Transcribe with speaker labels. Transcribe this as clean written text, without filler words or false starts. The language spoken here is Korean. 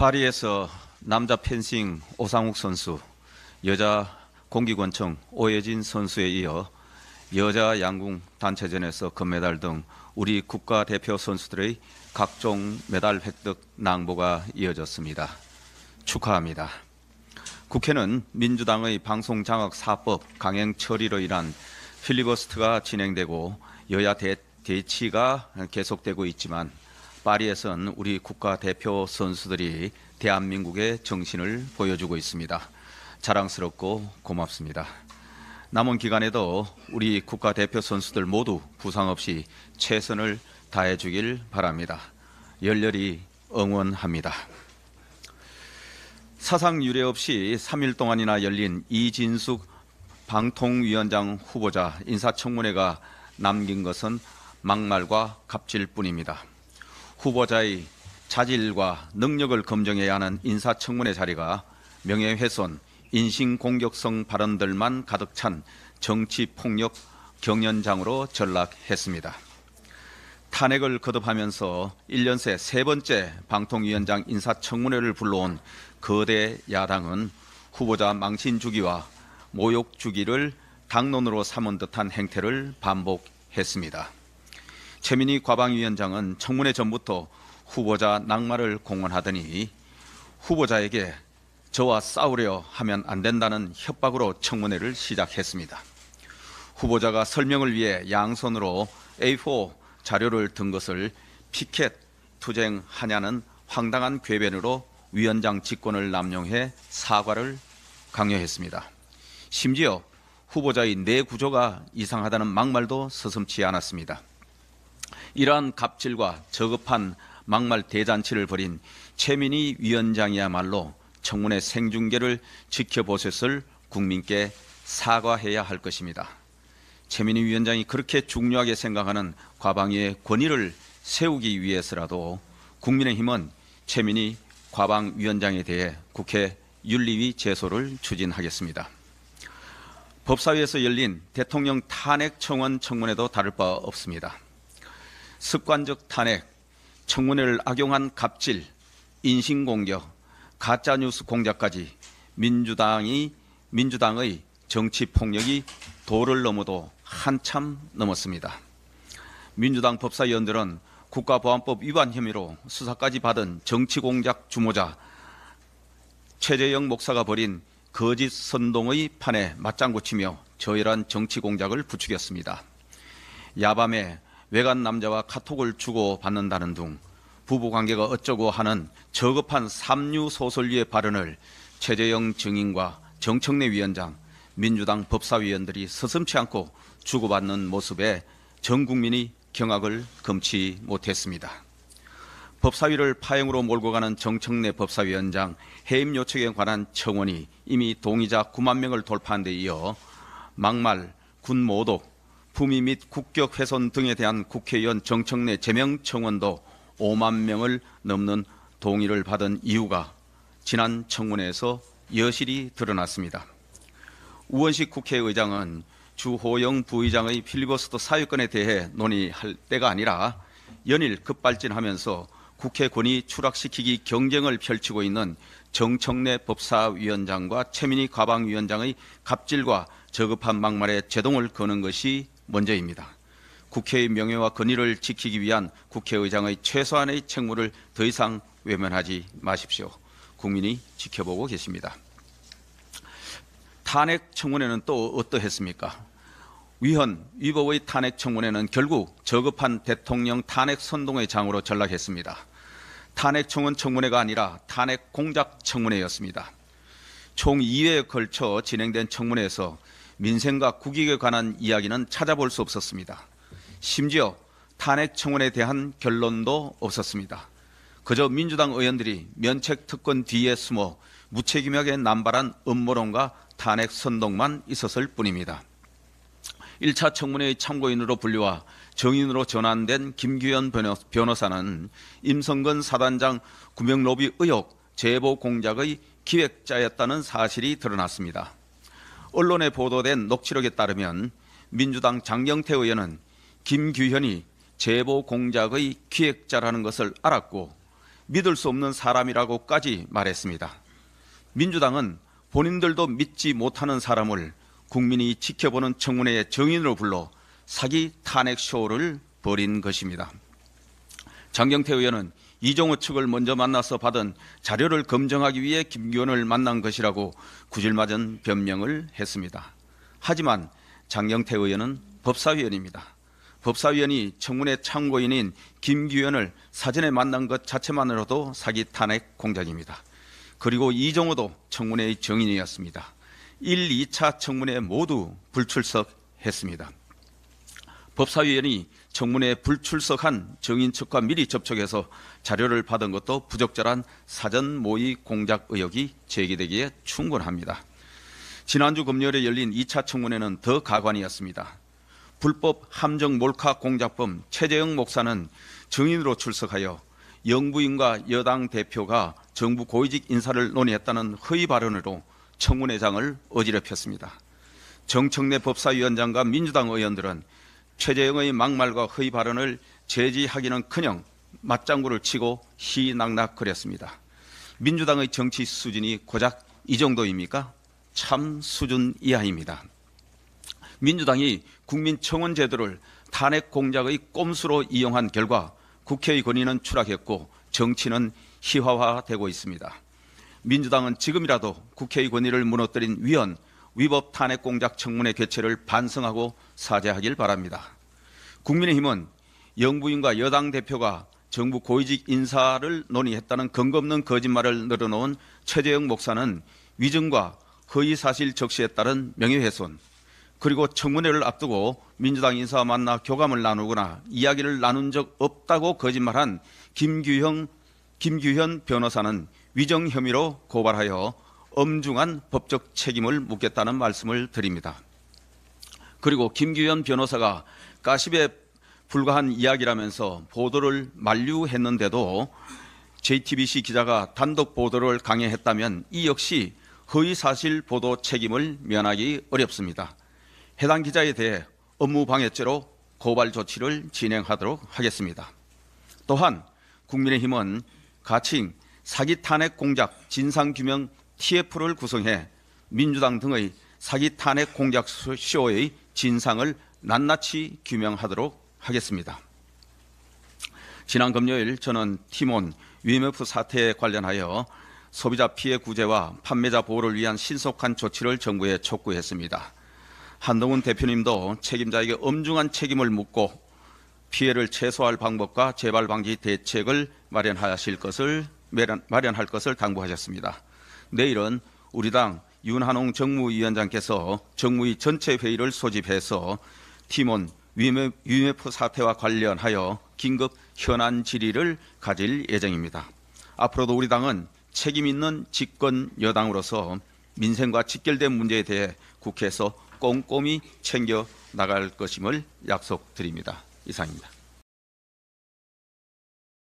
Speaker 1: 파리에서 남자 펜싱 오상욱 선수, 여자 공기권총 오혜진 선수에 이어 여자 양궁 단체전에서 금메달 등 우리 국가대표 선수들의 각종 메달 획득 낭보가 이어졌습니다. 축하합니다. 국회는 민주당의 방송장악 4법 강행 처리로 인한 필리버스터가 진행되고 여야 대치가 계속되고 있지만 파리에선 우리 국가대표 선수들이 대한민국의 정신을 보여주고 있습니다. 자랑스럽고 고맙습니다. 남은 기간에도 우리 국가대표 선수들 모두 부상 없이 최선을 다해 주길 바랍니다. 열렬히 응원합니다. 사상 유례 없이 3일 동안이나 열린 이진숙 방통위원장 후보자 인사청문회가 남긴 것은 막말과 갑질뿐입니다. 후보자의 자질과 능력을 검증해야 하는 인사청문회 자리가 명예훼손, 인신공격성 발언들만 가득 찬 정치폭력 경연장으로 전락했습니다. 탄핵을 거듭하면서 1년 새 세 번째 방통위원장 인사청문회를 불러온 거대 야당은 후보자 망신주기와 모욕주기를 당론으로 삼은 듯한 행태를 반복했습니다. 최민희 과방위원장은 청문회 전부터 후보자 낙마를 공언하더니 후보자에게 저와 싸우려 하면 안 된다는 협박으로 청문회를 시작했습니다. 후보자가 설명을 위해 양손으로 A4 자료를 든 것을 피켓 투쟁하냐는 황당한 궤변으로 위원장 직권을 남용해 사과를 강요했습니다. 심지어 후보자의 뇌 구조가 이상하다는 막말도 서슴지 않았습니다. 이러한 갑질과 저급한 막말 대잔치를 벌인 최민희 위원장이야말로 청문회 생중계를 지켜보셨을 국민께 사과해야 할 것입니다. 최민희 위원장이 그렇게 중요하게 생각하는 과방위의 권위를 세우기 위해서라도 국민의힘은 최민희 과방위원장에 대해 국회 윤리위 제소를 추진하겠습니다. 법사위에서 열린 대통령 탄핵 청원 청문회도 다를 바 없습니다. 습관적 탄핵, 청문회를 악용한 갑질, 인신공격, 가짜뉴스 공작까지 민주당의 정치폭력이 도를 넘어도 한참 넘었습니다. 민주당 법사위원들은 국가보안법 위반 혐의로 수사까지 받은 정치공작 주모자 최재형 목사가 벌인 거짓 선동의 판에 맞장구 치며 저열한 정치공작을 부추겼습니다. 야밤에 외간 남자와 카톡을 주고받는다는 등 부부관계가 어쩌고 하는 저급한 삼류소설류의 발언을 최재형 증인과 정청래 위원장, 민주당 법사위원들이 서슴지 않고 주고받는 모습에 전 국민이 경악을 금치 못했습니다. 법사위를 파행으로 몰고 가는 정청래 법사위원장 해임 요청에 관한 청원이 이미 동의자 9만 명을 돌파한 데 이어 막말, 군모독, 품위 및 국격 훼손 등에 대한 국회의원 정청래 제명 청원도 5만 명을 넘는 동의를 받은 이유가 지난 청문회에서 여실히 드러났습니다. 우원식 국회의장은 주호영 부의장의 필리버스터 사유권에 대해 논의할 때가 아니라 연일 급발진하면서 국회 권위 추락시키기 경쟁을 펼치고 있는 정청래 법사위원장과 최민희 과방위원장의 갑질과 저급한 막말에 제동을 거는 것이 먼저입니다. 국회의 명예와 권위를 지키기 위한 국회의장의 최소한의 책무를 더 이상 외면하지 마십시오. 국민이 지켜보고 계십니다. 탄핵 청문회는 또 어떠했습니까? 위법의 탄핵 청문회는 결국 저급한 대통령 탄핵 선동의 장으로 전락했습니다. 탄핵 청원 청문회가 아니라 탄핵 공작 청문회였습니다. 총 2회에 걸쳐 진행된 청문회에서 민생과 국익에 관한 이야기는 찾아볼 수 없었습니다. 심지어 탄핵 청원에 대한 결론도 없었습니다. 그저 민주당 의원들이 면책 특권 뒤에 숨어 무책임하게 남발한 음모론과 탄핵 선동만 있었을 뿐입니다. 1차 청문회의 참고인으로 분류와 정인으로 전환된 김규현 변호사는 임성근 사단장 구명로비 의혹 제보 공작의 기획자였다는 사실이 드러났습니다. 언론에 보도된 녹취록에 따르면 민주당 장경태 의원은 김규현이 제보 공작의 기획자라는 것을 알았고 믿을 수 없는 사람이라고까지 말했습니다. 민주당은 본인들도 믿지 못하는 사람을 국민이 지켜보는 청문회의 정인으로 불러 사기 탄핵 쇼를 벌인 것입니다. 장경태 의원은 이종호 측을 먼저 만나서 받은 자료를 검증하기 위해 김기현을 만난 것이라고 구질맞은 변명을 했습니다. 하지만 장경태 의원은 법사위원입니다. 법사위원이 청문회 참고인인 김기현을 사전에 만난 것 자체만으로도 사기 탄핵 공작입니다. 그리고 이종호도 청문회의 정인이었습니다. 1, 2차 청문회 모두 불출석했습니다. 법사위원이 청문회에 불출석한 정인 측과 미리 접촉해서 자료를 받은 것도 부적절한 사전 모의 공작 의혹이 제기되기에 충분합니다. 지난주 금요일에 열린 2차 청문회는 더 가관이었습니다. 불법 함정 몰카 공작범 최재형 목사는 정인으로 출석하여 영부인과 여당 대표가 정부 고위직 인사를 논의했다는 허위 발언으로 청문회장을 어지럽혔습니다. 정청래 법사위원장과 민주당 의원들은 최재형의 막말과 허위 발언을 제지하기는커녕 맞장구를 치고 희낙낙거렸습니다. 민주당의 정치 수준이 고작 이 정도입니까? 참 수준 이하입니다. 민주당이 국민청원 제도를 탄핵 공작의 꼼수로 이용한 결과 국회의 권위는 추락했고 정치는 희화화되고 있습니다. 민주당은 지금이라도 국회의 권위를 무너뜨린 위헌, 위법 탄핵 공작 청문회 개최를 반성하고 사죄하길 바랍니다. 국민의힘은 영부인과 여당 대표가 정부 고위직 인사를 논의했다는 근거 없는 거짓말을 늘어놓은 최재형 목사는 위증과 허위사실 적시에 따른 명예훼손, 그리고 청문회를 앞두고 민주당 인사와 만나 교감을 나누거나 이야기를 나눈 적 없다고 거짓말한 김규현 변호사는 위정 혐의로 고발하여 엄중한 법적 책임을 묻겠다는 말씀을 드립니다. 그리고 김규현 변호사가 가십에 불과한 이야기라면서 보도를 만류했는데도 JTBC 기자가 단독 보도를 강행했다면 이 역시 허위사실 보도 책임을 면하기 어렵습니다. 해당 기자에 대해 업무방해죄로 고발 조치를 진행하도록 하겠습니다. 또한 국민의힘은 가칭 사기 탄핵 공작 진상규명 TF를 구성해 민주당 등의 사기 탄핵 공작 쇼의 진상을 낱낱이 규명하도록 하겠습니다. 지난 금요일 저는 티몬 UMF 사태에 관련하여 소비자 피해 구제와 판매자 보호를 위한 신속한 조치를 정부에 촉구했습니다. 한동훈 대표님도 책임자에게 엄중한 책임을 묻고 피해를 최소화할 방법과 재발 방지 대책을 마련할 것을 당부하셨습니다. 내일은 우리 당 윤한홍 정무위원장께서 정무위 전체 회의를 소집해서 티몬 UMF 사태와 관련하여 긴급 현안 질의를 가질 예정입니다. 앞으로도 우리 당은 책임 있는 집권 여당으로서 민생과 직결된 문제에 대해 국회에서 꼼꼼히 챙겨 나갈 것임을 약속드립니다. 이상입니다.